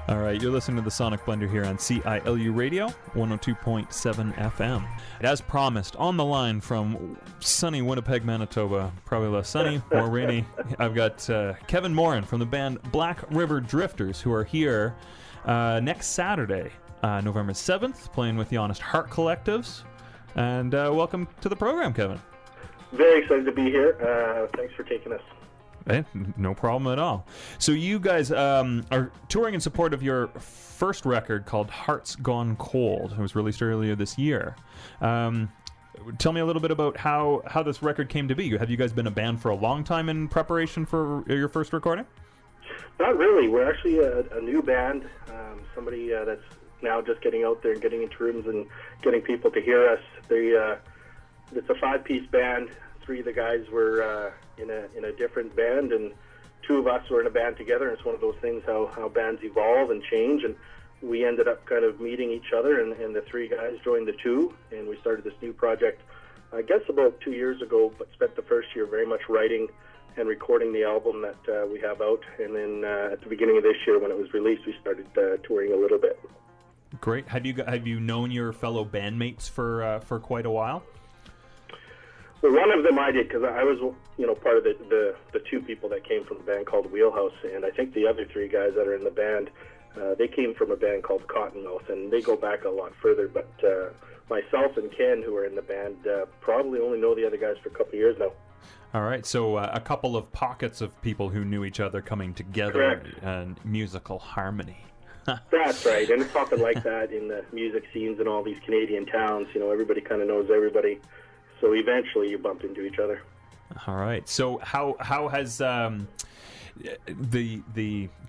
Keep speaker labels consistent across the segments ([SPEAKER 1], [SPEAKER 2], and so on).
[SPEAKER 1] All right, you're listening to the Sonic Blender here on CILU Radio, 102.7 FM. As promised, on the line from sunny Winnipeg, Manitoba, probably less sunny, more rainy, I've got Kevin Morin from the band Black River Drifters, who are here next Saturday, November 7th, playing with the Honest Heart Collectives. And welcome to the program, Kevin.
[SPEAKER 2] Very excited to be here. Thanks for taking us.
[SPEAKER 1] Hey, no problem at all. So you guys are touring in support of your first record called Hearts Gone Cold. It was released earlier this year. Tell me a little bit about how this record came to be. Have you guys been a band for a long time in preparation for your first recording?
[SPEAKER 2] Not really. We're actually a new band, somebody that's now just getting out there and getting into rooms and getting people to hear us. It's a 5-piece band. 3 of the guys were in a different band, and 2 of us were in a band together. And it's one of those things how bands evolve and change, and we ended up kind of meeting each other, and the 3 guys joined the 2, and we started this new project, I guess about 2 years ago, but spent the first year very much writing and recording the album that we have out. And then at the beginning of this year, when it was released, we started touring a little bit.
[SPEAKER 1] Great. Have you known your fellow bandmates for quite a while?
[SPEAKER 2] Well, one of them I did, because I was, part of the 2 people that came from a band called Wheelhouse, and I think the other 3 guys that are in the band, they came from a band called Cottonmouth, and they go back a lot further. But myself and Ken, who are in the band, probably only know the other guys for a couple of years now.
[SPEAKER 1] All right, so a couple of pockets of people who knew each other coming together.
[SPEAKER 2] Correct.
[SPEAKER 1] And musical harmony.
[SPEAKER 2] That's right, and it's often like that in the music scenes in all these Canadian towns. Everybody kind of knows everybody. So eventually you bump into each other.
[SPEAKER 1] All right. So how has the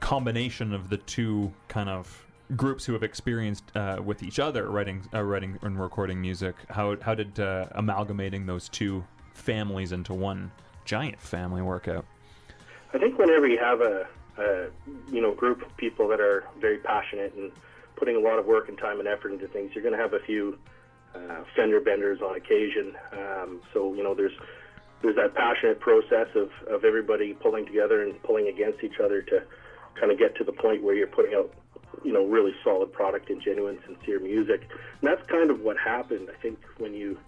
[SPEAKER 1] combination of the 2 kind of groups who have experienced with each other writing and recording music, how did amalgamating those 2 families into one giant family work out?
[SPEAKER 2] I think whenever you have a group of people that are very passionate and putting a lot of work and time and effort into things, you're going to have a few fender benders on occasion. So there's that passionate process of everybody pulling together and pulling against each other to kind of get to the point where you're putting out really solid product and genuine, sincere music. And that's kind of what happened. I think when you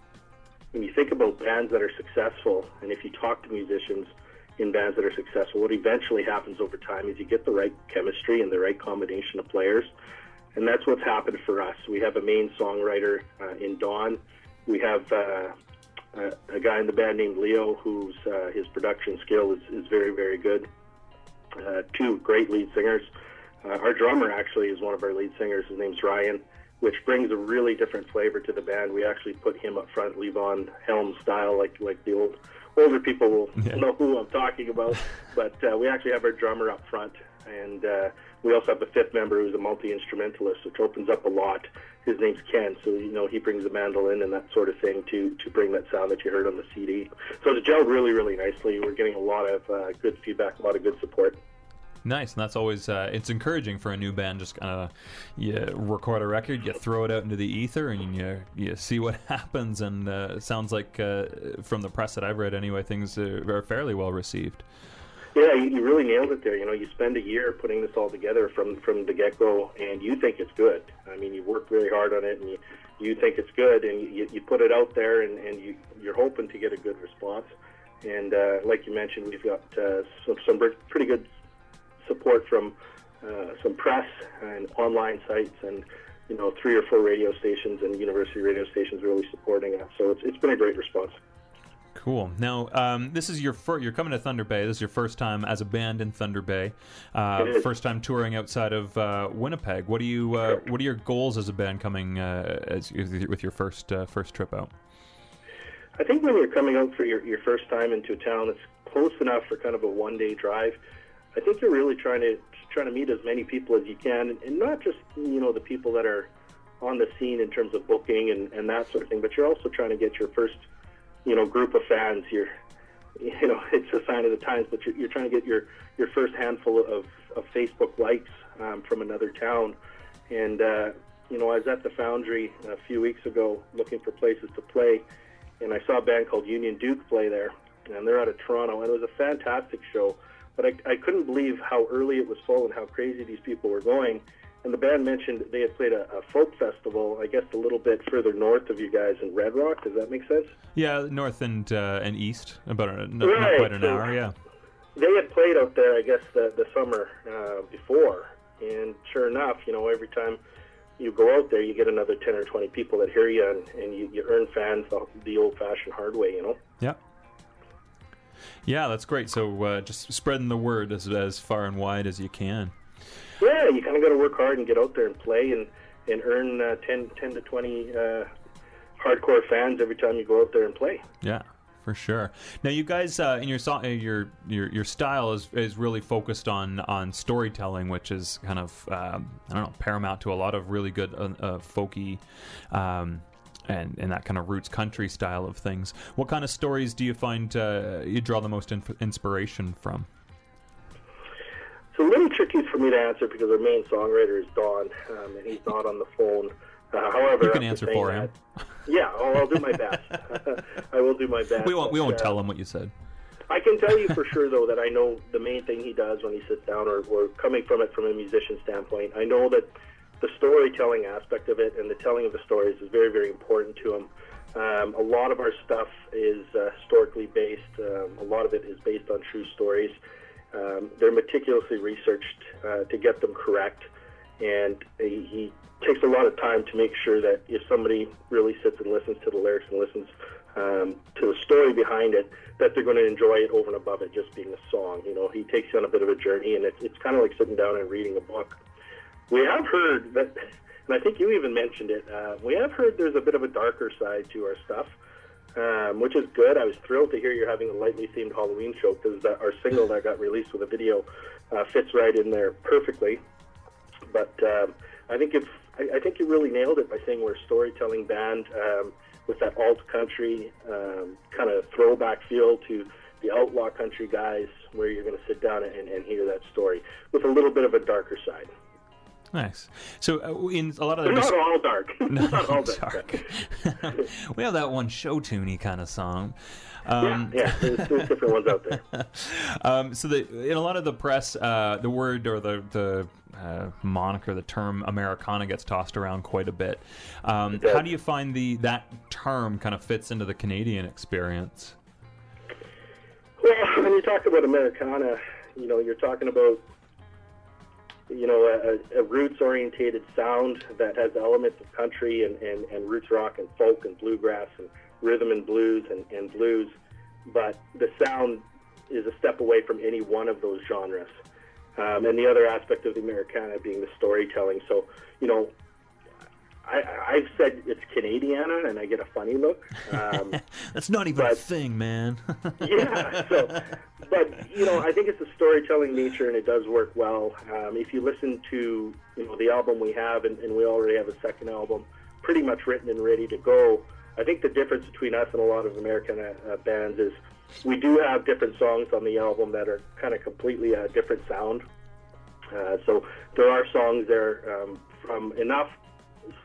[SPEAKER 2] think about bands that are successful, and if you talk to musicians in bands that are successful, what eventually happens over time is you get the right chemistry and the right combination of players. And that's what's happened for us. We have a main songwriter in Don. We have a guy in the band named Leo, whose his production skill is very, very good. 2 great lead singers. Our drummer actually is one of our lead singers. His name's Ryan, which brings a really different flavor to the band. We actually put him up front, Levon Helm style, like the older people will know who I'm talking about. But we actually have our drummer up front, and we also have a 5th member who's a multi-instrumentalist, which opens up a lot. His name's Ken, so he brings the mandolin and that sort of thing to bring that sound that you heard on the CD. So it's gelled really, really nicely. We're getting a lot of good feedback, a lot of good support.
[SPEAKER 1] Nice, and that's always it's encouraging for a new band. Just kind of you record a record, you throw it out into the ether, and you see what happens. And it sounds like from the press that I've read anyway, things are fairly well received.
[SPEAKER 2] Yeah, you really nailed it there. You spend a year putting this all together from the get-go, and you think it's good. I mean, you work very hard on it, and you think it's good, and you put it out there, and you're hoping to get a good response. And like you mentioned, we've got some pretty good support from some press and online sites, and 3 or 4 radio stations and university radio stations really supporting us. So it's been a great response.
[SPEAKER 1] Cool. Now, this is you're coming to Thunder Bay. This is your first time as a band in Thunder Bay. First time touring outside of Winnipeg. What are your goals as a band coming with your first trip out?
[SPEAKER 2] I think when you're coming out for your first time into a town that's close enough for kind of a 1-day drive, I think you're really trying to meet as many people as you can, and not just the people that are on the scene in terms of booking and that sort of thing, but you're also trying to get your first group of fans. It's a sign of the times, but you're trying to get your first handful of Facebook likes from another town. And I was at the Foundry a few weeks ago looking for places to play, and I saw a band called Union Duke play there, and they're out of Toronto, and it was a fantastic show. but I couldn't believe how early it was full and how crazy these people were going. And the band mentioned they had played a folk festival, I guess a little bit further north of you guys in Red Rock. Does that make sense?
[SPEAKER 1] Yeah, north and east, about not quite an hour, yeah.
[SPEAKER 2] They had played out there, I guess, the summer before. And sure enough, every time you go out there, you get another 10 or 20 people that hear you, and you earn fans the old-fashioned hard way,
[SPEAKER 1] Yeah. Yeah, that's great. So just spreading the word as far and wide as you can.
[SPEAKER 2] Yeah, you kind of got to work hard and get out there and play and earn 10 to 20 hardcore fans every time you go out there and play.
[SPEAKER 1] Yeah, for sure. Now, you guys, in your song, your style is really focused on storytelling, which is kind of paramount to a lot of really good folky and that kind of roots country style of things. What kind of stories do you find you draw the most inspiration from?
[SPEAKER 2] It's a little tricky for me to answer because our main songwriter is Don, and he's not on the phone. However,
[SPEAKER 1] you can answer for him.
[SPEAKER 2] Yeah, I'll do my best. I will do my best.
[SPEAKER 1] We won't tell him what you said.
[SPEAKER 2] I can tell you for sure, though, that I know the main thing he does when he sits down, or coming from it from a musician standpoint, I know that the storytelling aspect of it and the telling of the stories is very, very important to him. A lot of our stuff is historically based. A lot of it is based on true stories. They're meticulously researched to get them correct, and he takes a lot of time to make sure that if somebody really sits and listens to the lyrics and listens to the story behind it, that they're going to enjoy it over and above it just being a song. He takes you on a bit of a journey, and it's kind of like sitting down and reading a book. We have heard that, and I think you even mentioned it, we have heard there's a bit of a darker side to our stuff. Which is good. I was thrilled to hear you're having a lightly themed Halloween show, because our single that got released with a video fits right in there perfectly. But I think you really nailed it by saying we're a storytelling band with that alt country kind of throwback feel to the outlaw country guys, where you're going to sit down and hear that story with a little bit of a darker side.
[SPEAKER 1] Nice. So in a lot of
[SPEAKER 2] not all dark. Not all
[SPEAKER 1] dark. We have that one show tuney kind of song.
[SPEAKER 2] There's different ones out there.
[SPEAKER 1] So in a lot of the press, the word or the moniker, the term Americana gets tossed around quite a bit. How do you find that term kind of fits into the Canadian experience?
[SPEAKER 2] Well, when you talk about Americana, you're talking about a roots-orientated sound that has elements of country and roots rock and folk and bluegrass and rhythm and blues and blues, but the sound is a step away from any one of those genres. And the other aspect of the Americana being the storytelling. So, I've said it's Canadiana, and I get a funny look.
[SPEAKER 1] That's not even a thing, man.
[SPEAKER 2] Yeah. But I think it's a storytelling nature, and it does work well. If you listen to the album we have, and we already have a second album pretty much written and ready to go. I think the difference between us and a lot of American bands is we do have different songs on the album that are kind of completely a different sound. So there are songs there from enough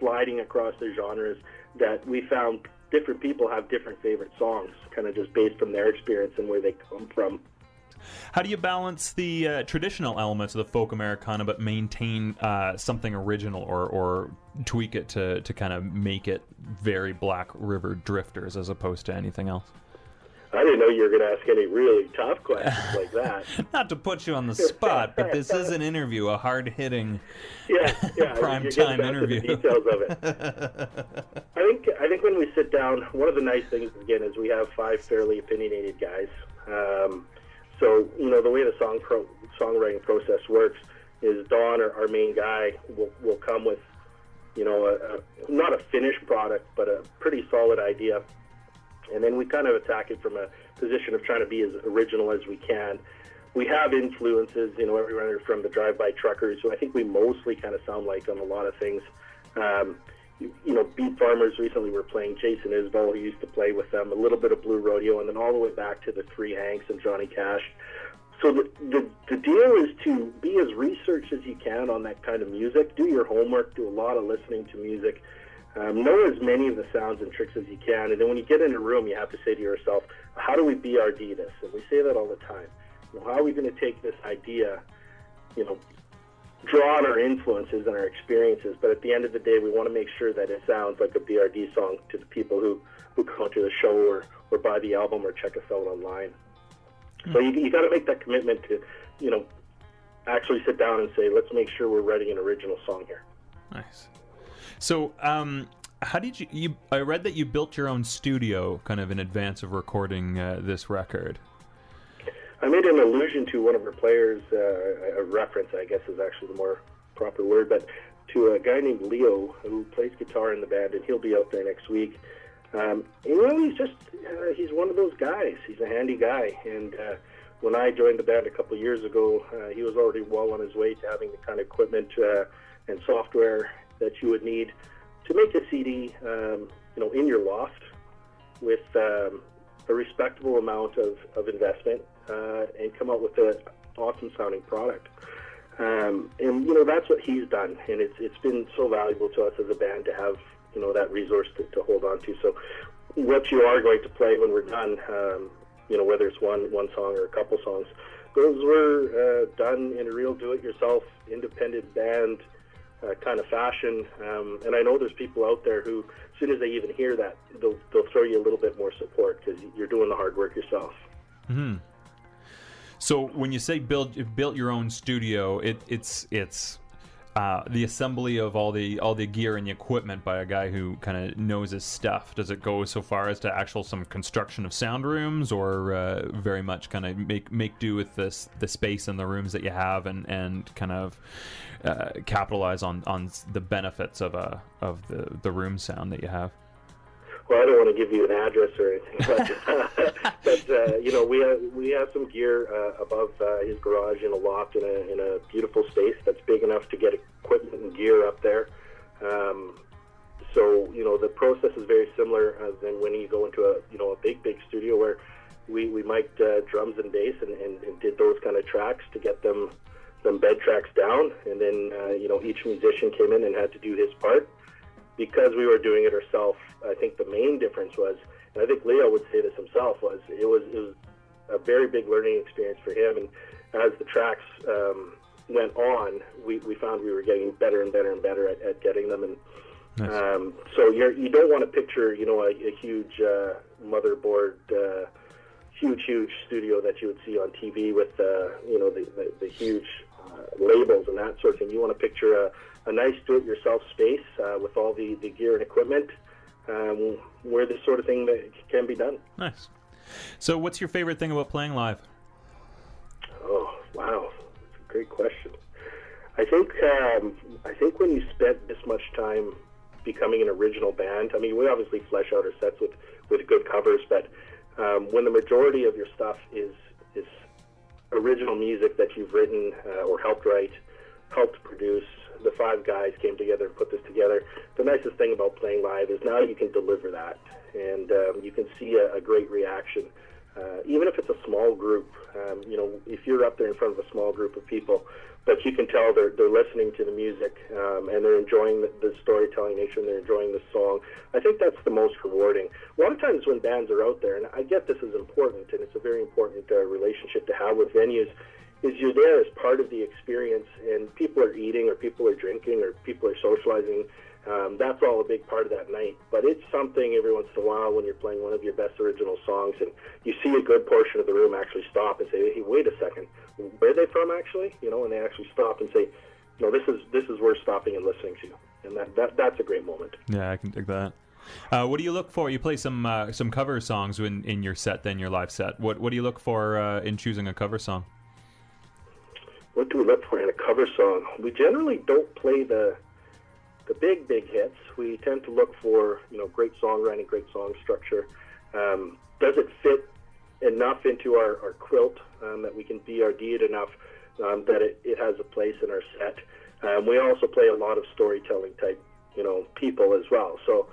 [SPEAKER 2] sliding across the genres that we found different people have different favorite songs, kind of just based from their experience and where they come from.
[SPEAKER 1] How do you balance the traditional elements of the folk Americana but maintain something original or tweak it to kind of make it very Black River Drifters as opposed to anything else?
[SPEAKER 2] I didn't know you were going to ask any really tough questions like that.
[SPEAKER 1] Not to put you on the spot, but this is an interview, a hard-hitting prime-time interview.
[SPEAKER 2] The details of it. I think when we sit down, one of the nice things, again, is we have 5 fairly opinionated guys. So, the way the songwriting process works is Don, our main guy, will come with, not a finished product, but a pretty solid idea. And then we kind of attack it from a position of trying to be as original as we can. We have influences, everywhere from the drive-by truckers, who I think we mostly kind of sound like on a lot of things. Beat Farmers recently were playing Jason Isbell, who used to play with them, a little bit of Blue Rodeo, and then all the way back to the Three Hanks and Johnny Cash. So the deal is to be as researched as you can on that kind of music. Do your homework, do a lot of listening to music. Know as many of the sounds and tricks as you can, and then when you get in a room, you have to say to yourself, how do we BRD this? And we say that all the time. how are we going to take this idea, draw on our influences and our experiences, but at the end of the day, we want to make sure that it sounds like a BRD song to the people who come to the show or buy the album or check us out online. So you got to make that commitment to, actually sit down and say, let's make sure we're writing an original song here.
[SPEAKER 1] Nice. So, how did you? I read that you built your own studio kind of in advance of recording this record.
[SPEAKER 2] I made an allusion to one of our players, a reference, I guess is actually the more proper word, but to a guy named Leo who plays guitar in the band, and he'll be out there next week. He's one of those guys. He's a handy guy, and when I joined the band a couple of years ago, he was already well on his way to having the kind of equipment and software that you would need to make a CD, in your loft with a respectable amount of investment and come out with an awesome sounding product. And that's what he's done, and it's been so valuable to us as a band to have that resource to hold on to. So what you are going to play when we're done, whether it's one song or a couple songs, those were done in a real do-it-yourself independent band kind of fashion. And I know there's people out there who, as soon as they even hear that, they'll throw you a little bit more support because you're doing the hard work yourself.
[SPEAKER 1] Mm-hmm. So when you say built your own studio, it's the assembly of all the gear and the equipment by a guy who kind of knows his stuff. Does it go so far as to some construction of sound rooms, or very much kind of make do with the space in the rooms that you have and kind of capitalize on the benefits of the room sound that you have?
[SPEAKER 2] Well, I don't want to give you an address or anything, but we have some gear above his garage in a loft in a beautiful space that's big enough to get equipment and gear up there. So the process is very similar than when you go into a big studio where we mic'd drums and bass and did those kind of tracks to get them bed tracks down, and then each musician came in and had to do his part. Because we were doing it ourselves, I think the main difference was, and I think Leo would say this himself, was it was a very big learning experience for him. And as the tracks went on, we found we were getting better and better and better at getting them. And nice. So you don't want to picture a huge motherboard, huge studio that you would see on TV with the huge labels and that sort of thing. You want to picture a nice do-it-yourself space with all the gear and equipment where this sort of thing can be done.
[SPEAKER 1] Nice. So what's your favorite thing about playing live?
[SPEAKER 2] Oh, wow. That's a great question. I think when you spend this much time becoming an original band, I mean, we obviously flesh out our sets with good covers, but when the majority of your stuff is original music that you've written or helped write, helped produce, the five guys came together and put this together. The nicest thing about playing live is now you can deliver that, and you can see a great reaction. Even if it's a small group, if you're up there in front of a small group of people, but you can tell they're listening to the music and they're enjoying the storytelling nature and they're enjoying the song. I think that's the most rewarding. A lot of times when bands are out there, and I get this is important, and it's a very important relationship to have with venues, is you're there as part of the experience, and people are eating or people are drinking or people are socializing. That's all a big part of that night. But it's something every once in a while when you're playing one of your best original songs and you see a good portion of the room actually stop and say, hey, wait a second, where are they from actually? And they actually stop and say, this is worth stopping and listening to. And that's a great moment.
[SPEAKER 1] Yeah, I can dig that. What do you look for? You play some cover songs in your set, then your live set. What do you look for in choosing a cover song?
[SPEAKER 2] What do we look for in a cover song? We generally don't play the big hits. We tend to look for great songwriting, great song structure. Does it fit enough into our quilt that we can BRD it enough that it has a place in our set? We also play a lot of storytelling type people as well. So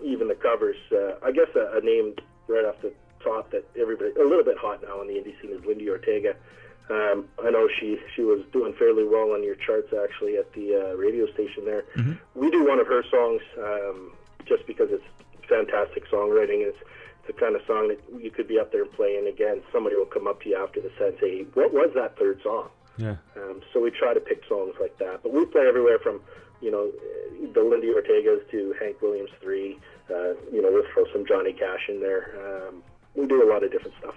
[SPEAKER 2] even the covers, I guess a name right off the top that everybody, a little bit hot now on the indie scene, is Lindy Ortega. I know she was doing fairly well on your charts actually at the radio station there. Mm-hmm. We do one of her songs just because it's fantastic songwriting. It's the kind of song that you could be up there playing. Again, somebody will come up to you after the set and say, what was that third song?
[SPEAKER 1] Yeah.
[SPEAKER 2] So we try to pick songs like that. But we play everywhere from, the Lindy Ortegas to Hank Williams 3. We'll throw some Johnny Cash in there. We do a lot of different stuff.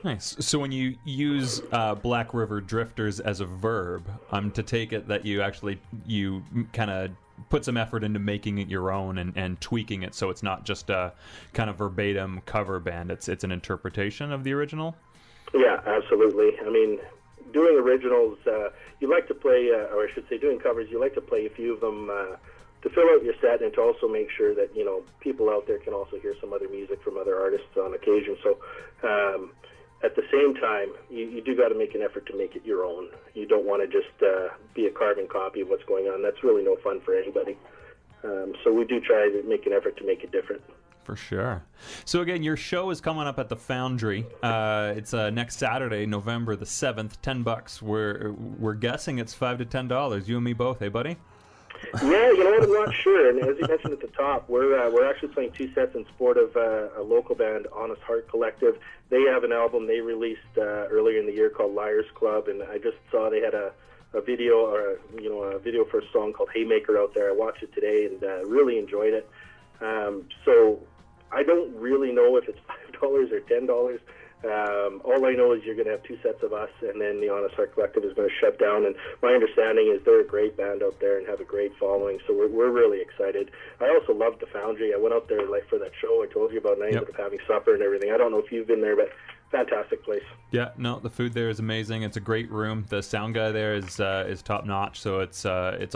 [SPEAKER 1] Nice. So when you use Black River Drifters as a verb, I'm to take it that you kind of put some effort into making it your own and tweaking it so it's not just a kind of verbatim cover band. It's an interpretation of the original?
[SPEAKER 2] Yeah, absolutely. I mean, doing originals, you like to play, or I should say doing covers, you like to play a few of them to fill out your set and to also make sure that, people out there can also hear some other music from other artists on occasion. So at the same time, you do got to make an effort to make it your own. You don't want to just be a carbon copy of what's going on. That's really no fun for anybody. So we do try to make an effort to make it different.
[SPEAKER 1] For sure. So again, your show is coming up at the Foundry. It's next Saturday, November the 7th, $10. We're guessing it's $5 to $10. You and me both, hey buddy?
[SPEAKER 2] Yeah, you know what? I'm not sure. And as you mentioned at the top, we're actually playing two sets in support of a local band, Honest Heart Collective. They have an album they released earlier in the year called Liars Club, and I just saw they had a video a video for a song called Haymaker out there. I watched it today and really enjoyed it. So I don't really know if it's $5 or $10. All I know is you're going to have two sets of us, and then the Honest Heart Collective is going to shut down. And my understanding is they're a great band out there and have a great following, so we're really excited. I also loved the Foundry. I went out there for that show I told you about, and I ended up having supper and everything. I don't know if you've been there, but fantastic place. Yeah, no, the food there is amazing. It's a great room. The sound guy there is top notch. So it's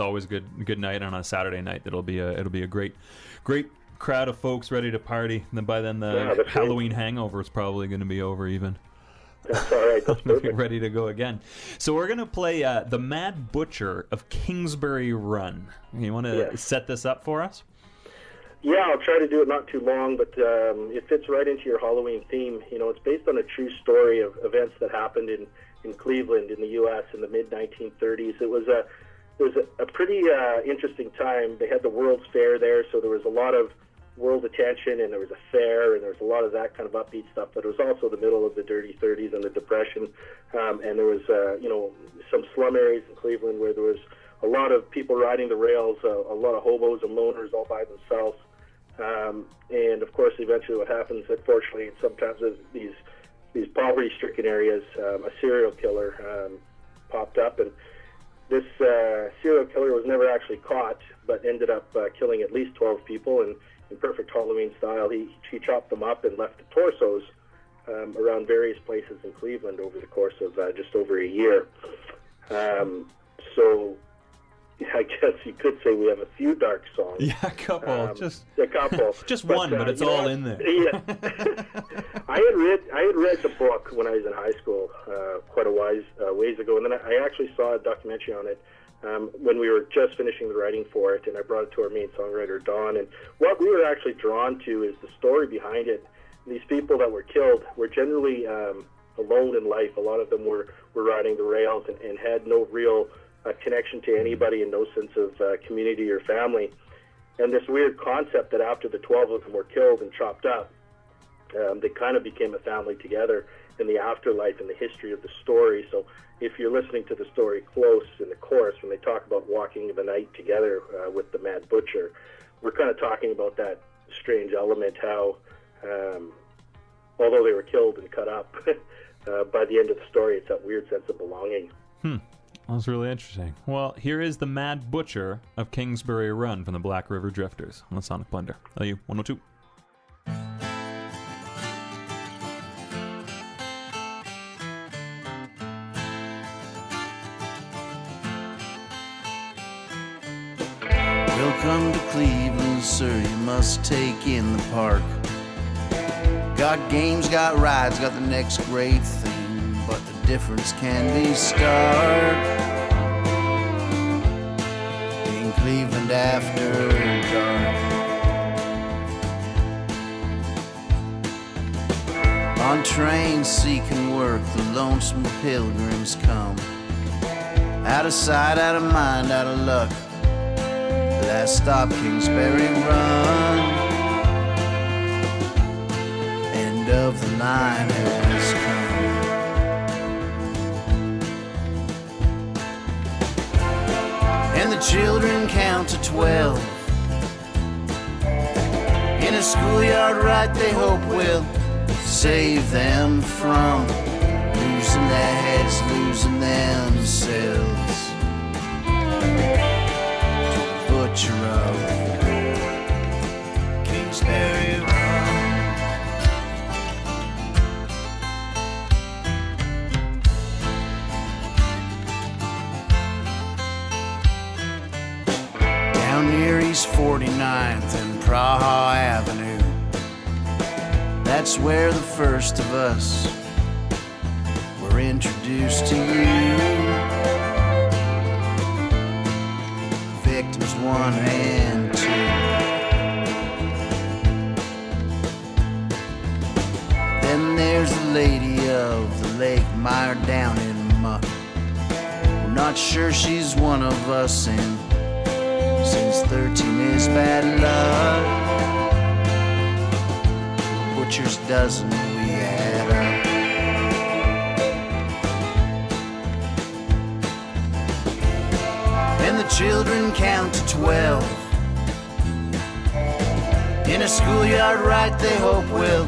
[SPEAKER 2] always good night on a Saturday night. It'll be a great crowd of folks ready to party. And then by then the Halloween hangover is probably going to be over even. That's all right. That's perfect. Ready to go again. So we're going to play The Mad Butcher of Kingsbury Run. You want to set this up for us? Yeah, I'll try to do it not too long, but it fits right into your Halloween theme. It's based on a true story of events that happened in Cleveland in the U.S. in the mid-1930s. It was a pretty interesting time. They had the World's Fair there, so there was a lot of world attention, and there was a fair, and there was a lot of that kind of upbeat stuff, but it was also the middle of the dirty 30s and the Depression, and there was, some slum areas in Cleveland where there was a lot of people riding the rails, a lot of hobos and loners all by themselves. And of course, eventually what happens, unfortunately, sometimes in these poverty-stricken areas, a serial killer popped up, and this serial killer was never actually caught, but ended up killing at least 12 people, and in perfect Halloween style, he chopped them up and left the torsos around various places in Cleveland over the course of just over a year. So I guess you could say we have a few dark songs. Yeah, a couple. Just a couple. Just one, but it's all in there. Yeah. I had read the book when I was in high school quite a ways ago, and then I actually saw a documentary on it when we were just finishing the writing for it, and I brought it to our main songwriter, Don. And what we were actually drawn to is the story behind it. These people that were killed were generally alone in life. A lot of them were riding the rails and had no real connection to anybody and no sense of community or family. And this weird concept that after the 12 of them were killed and chopped up, they kind of became a family together in the afterlife and the history of the story. So if you're listening to the story close in the chorus, when they talk about walking the night together with the Mad Butcher, we're kind of talking about that strange element, how although they were killed and cut up, by the end of the story, it's that weird sense of belonging. That was really interesting. Well, here is The Mad Butcher of Kingsbury Run from the Black River Drifters on the Sonic Blender. LU 102.
[SPEAKER 3] Welcome to Cleveland, sir, you must take in the park. Got games, got rides, got the next great thing, but the difference can be stark. In Cleveland after dark. On trains seeking work, the lonesome pilgrims come. Out of sight, out of mind, out of luck. Last stop, Kingsbury Run. a schoolyard right they hope will save them from losing their heads, losing themselves. To the butcher of Kingsbury Run. Down near East 49th and Praha Avenue, that's where the first of us were introduced to you. Victims 1 and 2. Then there's the lady of the lake mired down in muck. We're not sure she's one of us, and since 13 is bad luck, butcher's dozen we add up. And the children count to 12 in a schoolyard right they hope will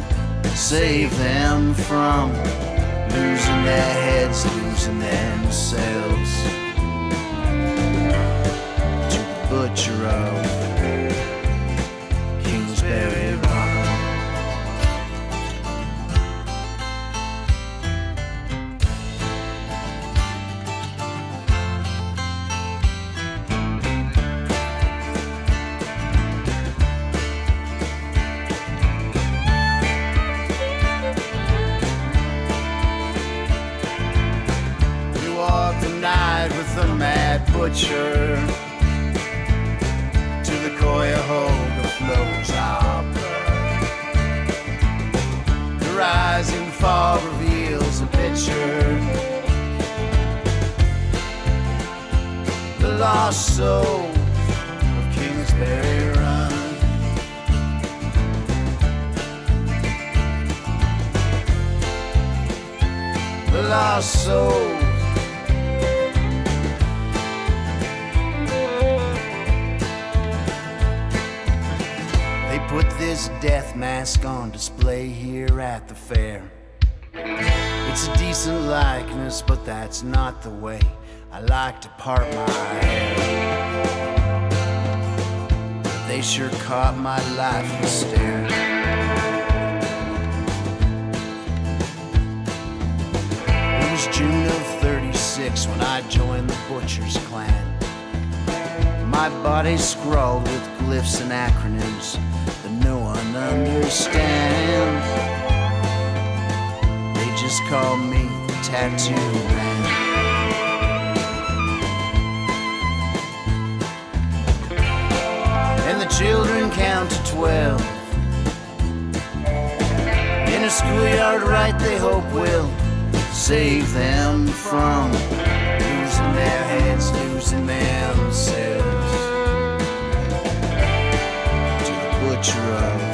[SPEAKER 3] save them from losing their heads, losing themselves. To the butcher of Kingsbury Run. The mad butcher to the Cuyahoga flows our blood. The rising fall reveals a picture, the lost soul of Kingsbury Run. The lost soul. Put this death mask on display here at the fair. It's a decent likeness, but that's not the way I like to part my hair. They sure caught my lifeless stare. It was June of '36 when I joined the butcher's clan. My body scrawled with glyphs and acronyms that no one understands. They just call me the Tattoo Man. And the children count to 12 in a schoolyard right they hope will save them from losing their heads, losing themselves. To the butcher of